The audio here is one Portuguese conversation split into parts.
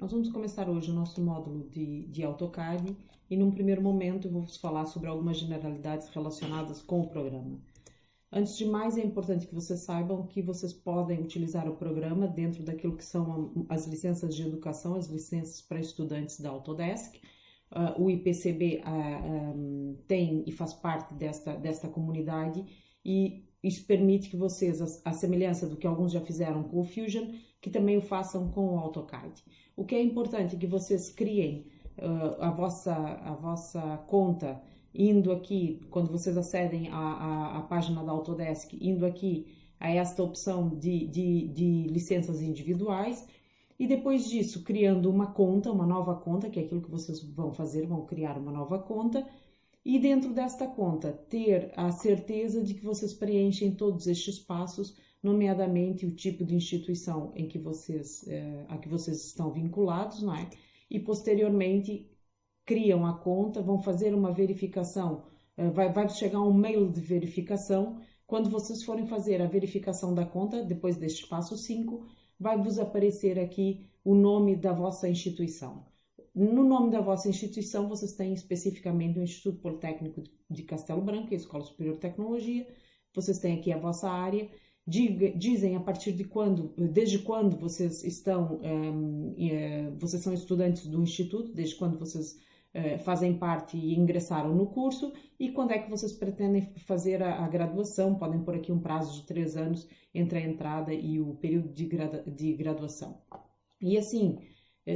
Nós vamos começar hoje o nosso módulo de AutoCAD e num primeiro momento eu vou vos falar sobre algumas generalidades relacionadas com o programa. Antes de mais, é importante que vocês saibam que vocês podem utilizar o programa dentro daquilo que são as licenças de educação, as licenças para estudantes da Autodesk. O IPCB tem e faz parte desta comunidade e isso permite que vocês, a semelhança do que alguns já fizeram com o Fusion, que também o façam com o AutoCAD. O que é importante é que vocês criem a vossa conta indo aqui, quando vocês acedem à página da Autodesk, indo aqui a esta opção de licenças individuais, e depois disso, criando uma conta, uma nova conta, que é aquilo que vocês vão fazer, vão criar uma nova conta, e dentro desta conta, ter a certeza de que vocês preenchem todos estes passos, nomeadamente o tipo de instituição em que a que vocês estão vinculados, não é? E posteriormente criam a conta, vão fazer uma verificação, vai chegar um mail de verificação. Quando vocês forem fazer a verificação da conta, depois deste passo 5, vai vos aparecer aqui o nome da vossa instituição. No nome da vossa instituição, vocês têm especificamente o Instituto Politécnico de Castelo Branco, a Escola Superior de Tecnologia. Vocês têm aqui a vossa área. Dizem a partir de quando, desde quando vocês vocês são estudantes do Instituto, desde quando vocês fazem parte e ingressaram no curso, e quando é que vocês pretendem fazer a graduação. Podem pôr aqui um prazo de 3 anos entre a entrada e o período de graduação. E assim,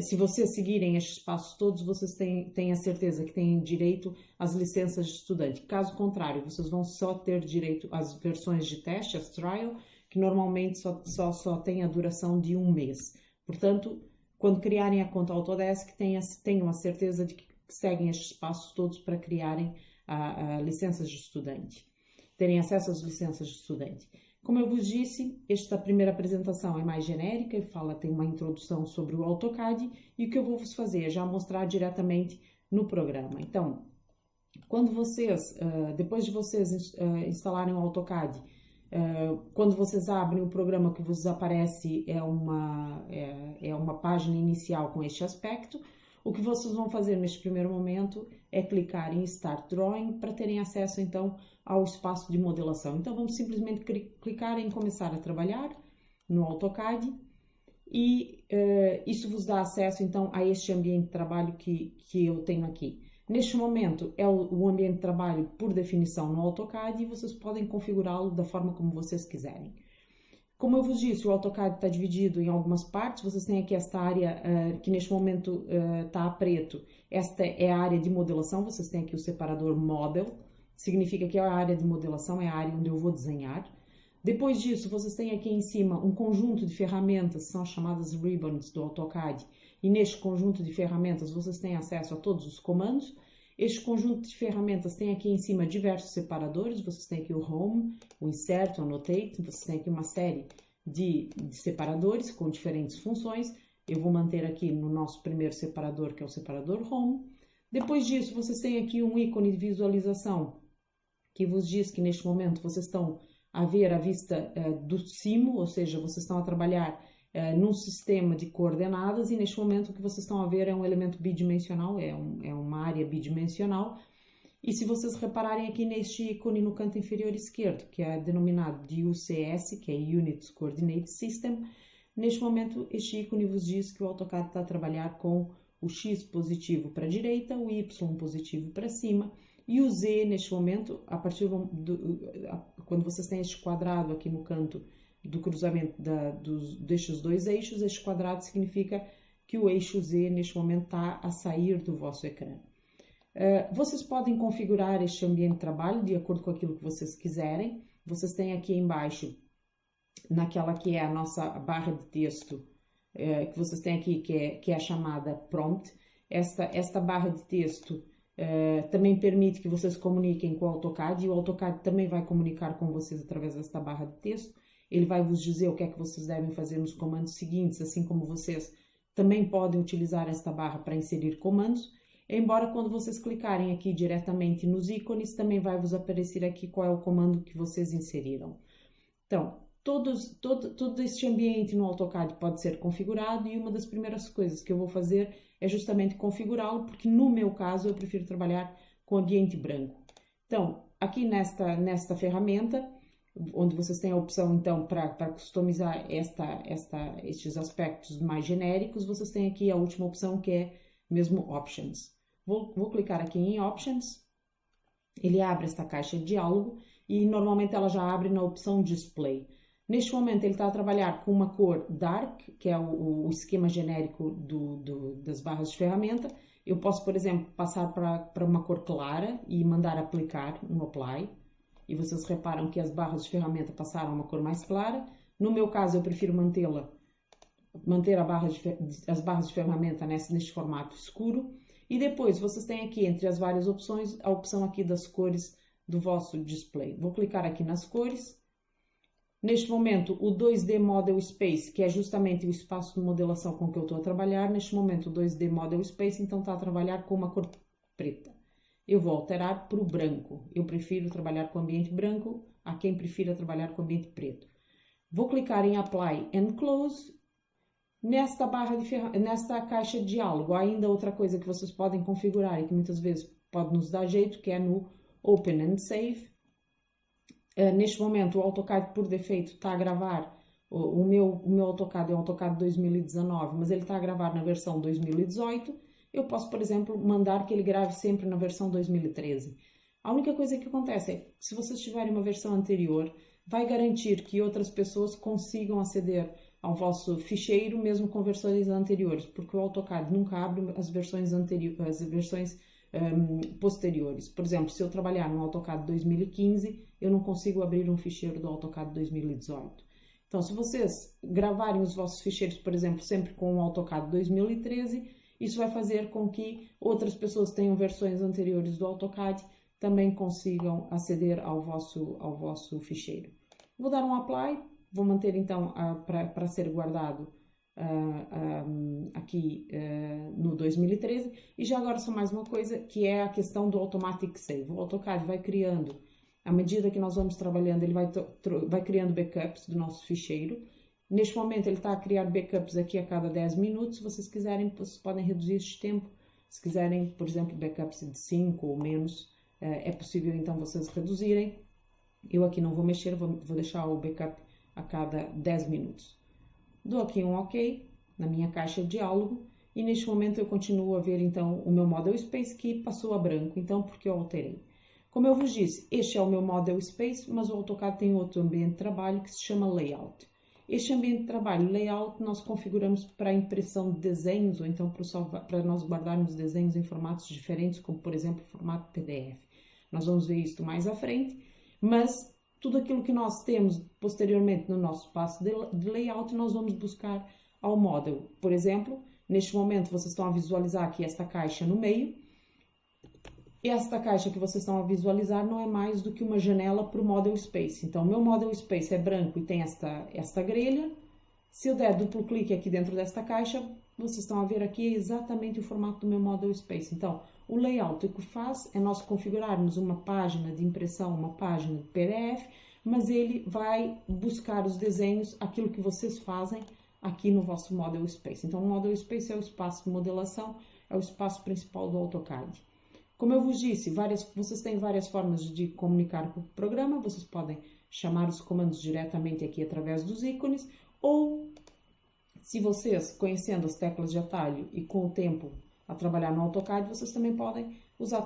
se vocês seguirem estes passos todos, vocês têm a certeza que têm direito às licenças de estudante. Caso contrário, vocês vão só ter direito às versões de teste, as trial, que normalmente só tem a duração de 1 mês. Portanto, quando criarem a conta Autodesk, tenham a certeza de que seguem estes passos todos para criarem a licenças de estudante, terem acesso às licenças de estudante. Como eu vos disse, esta primeira apresentação é mais genérica e tem uma introdução sobre o AutoCAD, e o que eu vou vos fazer é já mostrar diretamente no programa. Então, quando depois de vocês instalarem o AutoCAD, quando vocês abrem o programa, que vos aparece é uma página inicial com este aspecto. O que vocês vão fazer neste primeiro momento é clicar em Start Drawing para terem acesso então ao espaço de modelação. Então vamos simplesmente clicar em Começar a trabalhar no AutoCAD e isso vos dá acesso então a este ambiente de trabalho que eu tenho aqui. Neste momento é o ambiente de trabalho por definição no AutoCAD e vocês podem configurá-lo da forma como vocês quiserem. Como eu vos disse, o AutoCAD está dividido em algumas partes. Vocês têm aqui esta área que neste momento está a preto. Esta é a área de modelação. Vocês têm aqui o separador Model. Significa que a área de modelação é a área onde eu vou desenhar. Depois disso, vocês têm aqui em cima um conjunto de ferramentas, que são as chamadas ribbons do AutoCAD. E neste conjunto de ferramentas, vocês têm acesso a todos os comandos. Este conjunto de ferramentas tem aqui em cima diversos separadores. Vocês têm aqui o Home, o Insert, o Annotate. Vocês têm aqui uma série de separadores com diferentes funções. Eu vou manter aqui no nosso primeiro separador, que é o separador Home. Depois disso, vocês têm aqui um ícone de visualização que vos diz que neste momento vocês estão a ver a vista do cimo, ou seja, vocês estão a trabalhar num sistema de coordenadas, e neste momento o que vocês estão a ver é um elemento bidimensional, é uma área bidimensional. E se vocês repararem aqui neste ícone no canto inferior esquerdo, que é denominado de UCS, que é Unit Coordinate System, neste momento este ícone vos diz que o AutoCAD está a trabalhar com o X positivo para a direita, o Y positivo para cima, e o Z neste momento, quando vocês têm este quadrado aqui no canto do cruzamento destes dois eixos, este quadrado significa que o eixo Z neste momento está a sair do vosso ecrã. Vocês podem configurar este ambiente de trabalho de acordo com aquilo que vocês quiserem. Vocês têm aqui embaixo, naquela que é a nossa barra de texto, que vocês têm aqui, que é a chamada Prompt. Esta barra de texto também permite que vocês comuniquem com o AutoCAD, e o AutoCAD também vai comunicar com vocês através desta barra de texto. Ele vai vos dizer o que é que vocês devem fazer nos comandos seguintes, assim como vocês também podem utilizar esta barra para inserir comandos. Embora quando vocês clicarem aqui diretamente nos ícones, também vai vos aparecer aqui qual é o comando que vocês inseriram. Então, Todo este ambiente no AutoCAD pode ser configurado e uma das primeiras coisas que eu vou fazer é justamente configurá-lo, porque no meu caso eu prefiro trabalhar com ambiente branco. Então, aqui nesta ferramenta, onde vocês têm a opção então para customizar estes aspectos mais genéricos, vocês têm aqui a última opção que é mesmo Options. Vou clicar aqui em Options, ele abre esta caixa de diálogo e normalmente ela já abre na opção Display. Neste momento ele está a trabalhar com uma cor Dark, que é o esquema genérico das barras de ferramenta. Eu posso, por exemplo, passar para uma cor clara e mandar aplicar um Apply. E vocês reparam que as barras de ferramenta passaram a uma cor mais clara. No meu caso, eu prefiro manter as barras de ferramenta neste formato escuro. E depois, vocês têm aqui, entre as várias opções, a opção aqui das cores do vosso display. Vou clicar aqui nas cores. Neste momento, o 2D Model Space, que é justamente o espaço de modelação com que eu estou a trabalhar, neste momento o 2D Model Space, então está a trabalhar com uma cor preta. Eu vou alterar para o branco. Eu prefiro trabalhar com ambiente branco, há quem prefira trabalhar com ambiente preto. Vou clicar em Apply and Close. Nesta caixa de diálogo, há ainda outra coisa que vocês podem configurar e que muitas vezes pode nos dar jeito, que é no Open and Save. Neste momento o AutoCAD por defeito está a gravar, o meu AutoCAD é um AutoCAD 2019, mas ele está a gravar na versão 2018. Eu posso, por exemplo, mandar que ele grave sempre na versão 2013. A única coisa que acontece é que se vocês tiverem uma versão anterior, vai garantir que outras pessoas consigam aceder ao vosso ficheiro mesmo com versões anteriores, porque o AutoCAD nunca abre as versões posteriores. Por exemplo, se eu trabalhar no AutoCAD 2015, eu não consigo abrir um ficheiro do AutoCAD 2018. Então, se vocês gravarem os vossos ficheiros, por exemplo, sempre com o AutoCAD 2013, isso vai fazer com que outras pessoas que tenham versões anteriores do AutoCAD também consigam aceder ao vosso ficheiro. Vou dar um Apply, vou manter então para ser guardado aqui no 2013. E já agora só mais uma coisa, que é a questão do Automatic Save. O AutoCAD vai criando, à medida que nós vamos trabalhando, ele vai criando backups do nosso ficheiro. Neste momento ele está a criar backups aqui a cada 10 minutos. Se vocês quiserem, vocês podem reduzir este tempo. Se quiserem, por exemplo, backups de 5 ou menos, é possível então vocês reduzirem. Eu aqui não vou mexer, vou deixar o backup a cada 10 minutos. Dou aqui um OK na minha caixa de diálogo e neste momento eu continuo a ver então o meu Model Space que passou a branco, então porque eu alterei. Como eu vos disse, este é o meu Model Space, mas o AutoCAD tem outro ambiente de trabalho que se chama Layout. Este ambiente de trabalho, Layout, nós configuramos para a impressão de desenhos ou então para nós guardarmos desenhos em formatos diferentes, como por exemplo o formato PDF. Nós vamos ver isso mais à frente, mas tudo aquilo que nós temos posteriormente no nosso espaço de layout, nós vamos buscar ao model. Por exemplo, neste momento vocês estão a visualizar aqui esta caixa no meio. Esta caixa que vocês estão a visualizar não é mais do que uma janela para o Model Space. Então, o meu Model Space é branco e tem esta grelha. Se eu der duplo clique aqui dentro desta caixa, vocês estão a ver aqui exatamente o formato do meu Model Space. Então, o layout o que faz é nós configurarmos uma página de impressão, uma página de PDF, mas ele vai buscar os desenhos, aquilo que vocês fazem aqui no vosso Model Space. Então, o Model Space é o espaço de modelação, é o espaço principal do AutoCAD. Como eu vos disse, vocês têm várias formas de comunicar com o programa, vocês podem chamar os comandos diretamente aqui através dos ícones, ou se vocês, conhecendo as teclas de atalho e com o tempo a trabalhar no AutoCAD, vocês também podem usar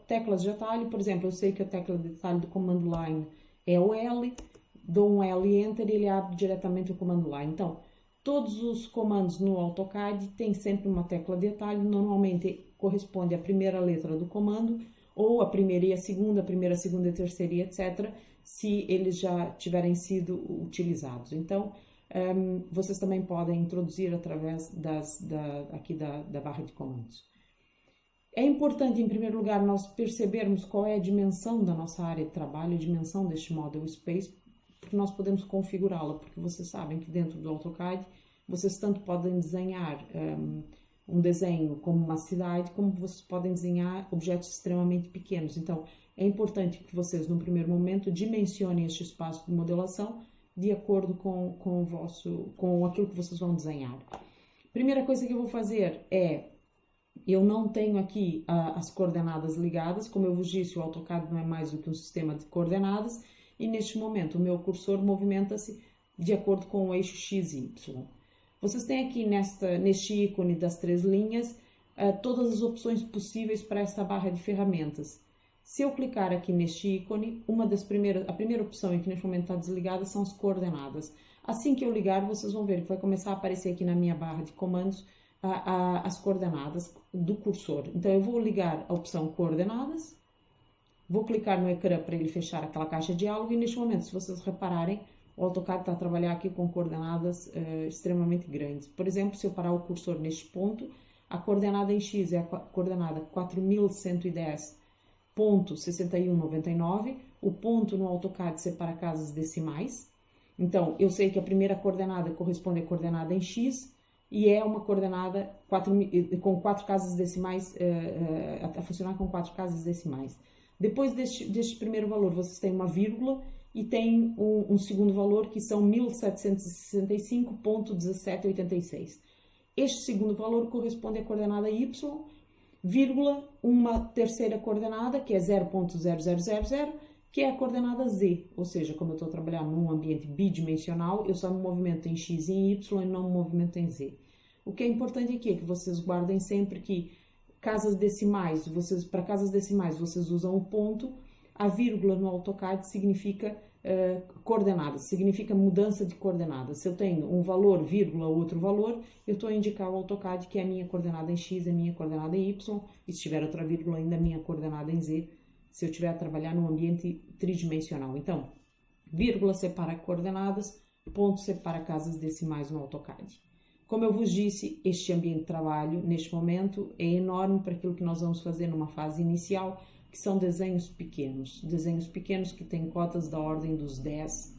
teclas de atalho. Por exemplo, eu sei que a tecla de atalho do Command Line é o L, dou um L e Enter e ele abre diretamente o Command Line. Então, todos os comandos no AutoCAD têm sempre uma tecla de atalho, normalmente corresponde à primeira letra do comando, ou a primeira e a segunda e a terceira e etc., se eles já tiverem sido utilizados. Então, vocês também podem introduzir através da barra de comandos. É importante, em primeiro lugar, nós percebermos qual é a dimensão da nossa área de trabalho, a dimensão deste Model Space, porque nós podemos configurá-la, porque vocês sabem que dentro do AutoCAD, vocês tanto podem desenhar um desenho como uma cidade, como vocês podem desenhar objetos extremamente pequenos. Então, é importante que vocês, num primeiro momento, dimensionem este espaço de modelação de acordo com aquilo que vocês vão desenhar. Primeira coisa que eu vou fazer é, eu não tenho aqui as coordenadas ligadas, como eu vos disse, o AutoCAD não é mais do que um sistema de coordenadas, e neste momento o meu cursor movimenta-se de acordo com o eixo X e Y. Vocês têm aqui neste ícone das 3 linhas, todas as opções possíveis para esta barra de ferramentas. Se eu clicar aqui neste ícone, a primeira opção que neste momento está desligada são as coordenadas. Assim que eu ligar, vocês vão ver que vai começar a aparecer aqui na minha barra de comandos as coordenadas do cursor. Então, eu vou ligar a opção coordenadas, vou clicar no ecrã para ele fechar aquela caixa de diálogo e neste momento, se vocês repararem, o AutoCAD está a trabalhar aqui com coordenadas extremamente grandes. Por exemplo, se eu parar o cursor neste ponto, a coordenada em X é a coordenada 4110.6199, o ponto no AutoCAD separa casas decimais. Então, eu sei que a primeira coordenada corresponde à coordenada em X e é uma coordenada com 4 casas decimais, a funcionar com 4 casas decimais. Depois deste primeiro valor, vocês têm uma vírgula e tem um segundo valor que são 1765.1786. Este segundo valor corresponde à coordenada Y, vírgula, uma terceira coordenada, que é 0.0000, que é a coordenada Z, ou seja, como eu estou trabalhando num ambiente bidimensional, eu só me movimento em X e em Y e não me movimento em Z. O que é importante aqui é que vocês guardem sempre que casas decimais, para casas decimais vocês usam o ponto, a vírgula no AutoCAD significa coordenadas, significa mudança de coordenadas. Se eu tenho um valor, vírgula, outro valor, eu estou a indicar ao AutoCAD que é a minha coordenada em X, a minha coordenada em Y, e se tiver outra vírgula ainda a minha coordenada em Z, se eu estiver a trabalhar num ambiente tridimensional. Então, vírgula separa coordenadas, ponto separa casas decimais no AutoCAD. Como eu vos disse, este ambiente de trabalho, neste momento, é enorme para aquilo que nós vamos fazer numa fase inicial, que são desenhos pequenos que têm cotas da ordem das 10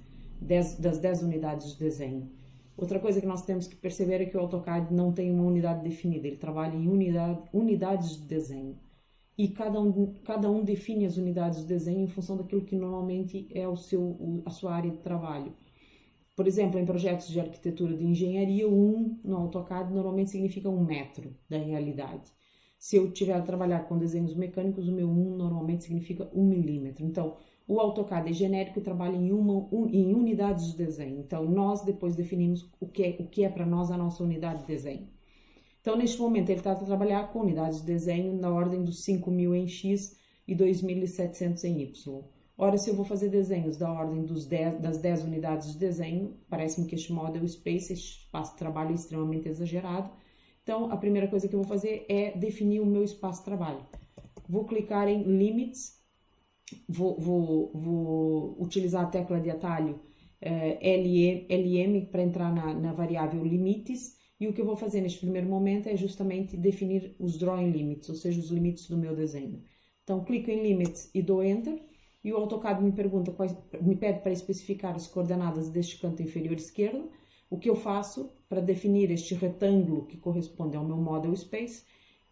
unidades de desenho. Outra coisa que nós temos que perceber é que o AutoCAD não tem uma unidade definida, ele trabalha em unidades de desenho. E cada um define as unidades de desenho em função daquilo que normalmente é a sua área de trabalho. Por exemplo, em projetos de arquitetura de engenharia, o 1 no AutoCAD normalmente significa 1 metro da realidade. Se eu tiver a trabalhar com desenhos mecânicos, o meu 1 normalmente significa 1 milímetro. Então, o AutoCAD é genérico e trabalha em unidades de desenho. Então, nós depois definimos o que é para nós a nossa unidade de desenho. Então, neste momento, ele está a trabalhar com unidades de desenho na ordem dos 5.000 em X e 2.700 em Y. Ora, se eu vou fazer desenhos da ordem das 10 unidades de desenho, parece-me que este model space, este espaço de trabalho é extremamente exagerado. Então, a primeira coisa que eu vou fazer é definir o meu espaço de trabalho. Vou clicar em Limits, vou utilizar a tecla de atalho LM para entrar na variável Limites, e o que eu vou fazer neste primeiro momento é justamente definir os Drawing Limits, ou seja, os limites do meu desenho. Então, clico em Limits e dou Enter, e o AutoCAD me pede para especificar as coordenadas deste canto inferior esquerdo. O que eu faço para definir este retângulo que corresponde ao meu model space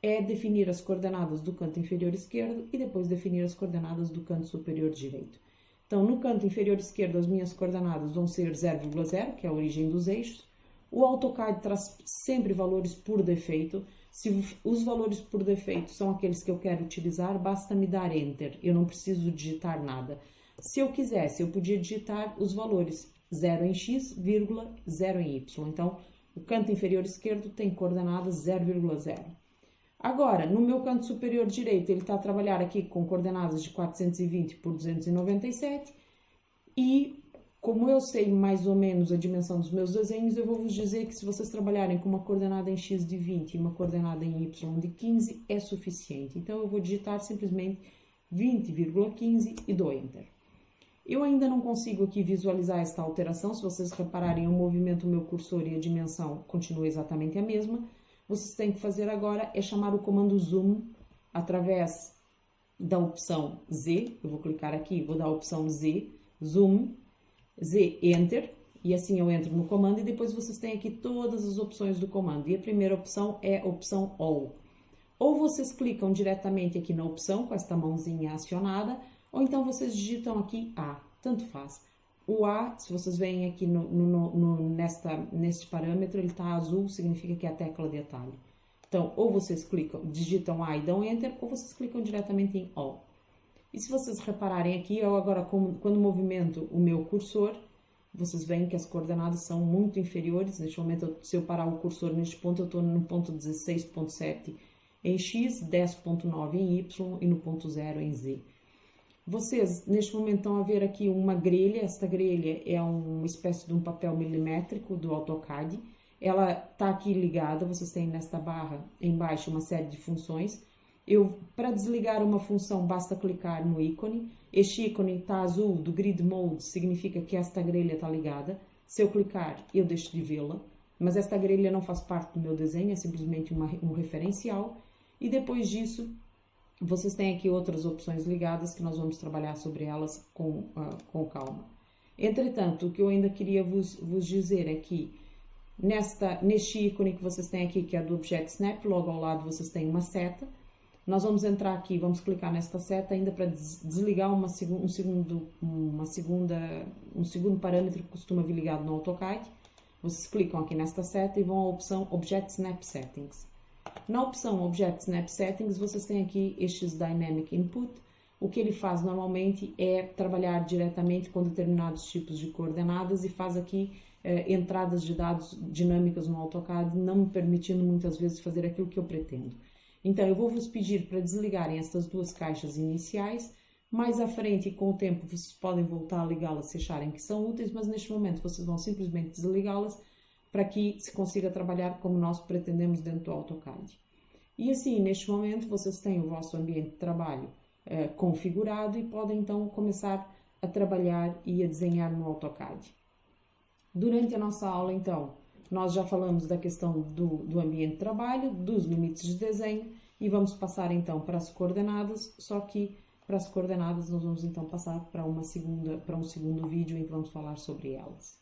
é definir as coordenadas do canto inferior esquerdo e depois definir as coordenadas do canto superior direito. Então, no canto inferior esquerdo, as minhas coordenadas vão ser 0,0, que é a origem dos eixos. O AutoCAD traz sempre valores por defeito. Se os valores por defeito são aqueles que eu quero utilizar, basta me dar Enter. Eu não preciso digitar nada. Se eu quisesse, eu podia digitar os valores 0 em X, 0 em Y. Então, o canto inferior esquerdo tem coordenadas 0,0. Agora, no meu canto superior direito, ele está a trabalhar aqui com coordenadas de 420 por 297. E, como eu sei mais ou menos a dimensão dos meus desenhos, eu vou vos dizer que se vocês trabalharem com uma coordenada em X de 20 e uma coordenada em Y de 15, é suficiente. Então, eu vou digitar simplesmente 20,15 e dou Enter. Eu ainda não consigo aqui visualizar esta alteração. Se vocês repararem, eu movimento o meu cursor e a dimensão continua exatamente a mesma. Vocês têm que fazer agora é chamar o comando Zoom através da opção Z. Eu vou clicar aqui, vou dar a opção Z, Zoom, Z, Enter, e assim eu entro no comando e depois vocês têm aqui todas as opções do comando. E a primeira opção é a opção All. Ou vocês clicam diretamente aqui na opção com esta mãozinha acionada, ou então vocês digitam aqui A, tanto faz. O A, se vocês veem aqui neste parâmetro, ele está azul, significa que é a tecla de atalho. Então, ou vocês digitam A e dão Enter, ou vocês clicam diretamente em All. E se vocês repararem aqui, eu agora, quando movimento o meu cursor, vocês veem que as coordenadas são muito inferiores. Neste momento, se eu parar o cursor neste ponto, eu estou no ponto 16.7 em X, 10.9 em Y e no ponto 0 em Z. Vocês, neste momento, estão a ver aqui uma grelha. Esta grelha é uma espécie de um papel milimétrico do AutoCAD. Ela está aqui ligada, vocês têm nesta barra embaixo uma série de funções. Para desligar uma função, basta clicar no ícone. Este ícone está azul, do Grid Mode, significa que esta grelha está ligada. Se eu clicar, eu deixo de vê-la. Mas esta grelha não faz parte do meu desenho, é simplesmente um referencial. E depois disso, vocês têm aqui outras opções ligadas que nós vamos trabalhar sobre elas com calma. Entretanto, o que eu ainda queria vos dizer é que neste ícone que vocês têm aqui, que é do Object Snap, logo ao lado vocês têm uma seta. Nós vamos entrar aqui, vamos clicar nesta seta ainda para desligar um segundo parâmetro que costuma vir ligado no AutoCAD. Vocês clicam aqui nesta seta e vão à opção Object Snap Settings. Na opção Object Snap Settings, vocês têm aqui estes Dynamic Input. O que ele faz normalmente é trabalhar diretamente com determinados tipos de coordenadas e faz aqui entradas de dados dinâmicas no AutoCAD, não me permitindo muitas vezes fazer aquilo que eu pretendo. Então, eu vou vos pedir para desligarem estas duas caixas iniciais. Mais à frente, com o tempo, vocês podem voltar a ligá-las se acharem que são úteis, mas neste momento vocês vão simplesmente desligá-las para que se consiga trabalhar como nós pretendemos dentro do AutoCAD. E assim, neste momento, vocês têm o vosso ambiente de trabalho configurado e podem então começar a trabalhar e a desenhar no AutoCAD. Durante a nossa aula, então, nós já falamos da questão do ambiente de trabalho, dos limites de desenho e vamos passar então para as coordenadas, só que para as coordenadas nós vamos então passar para um segundo vídeo em que vamos falar sobre elas.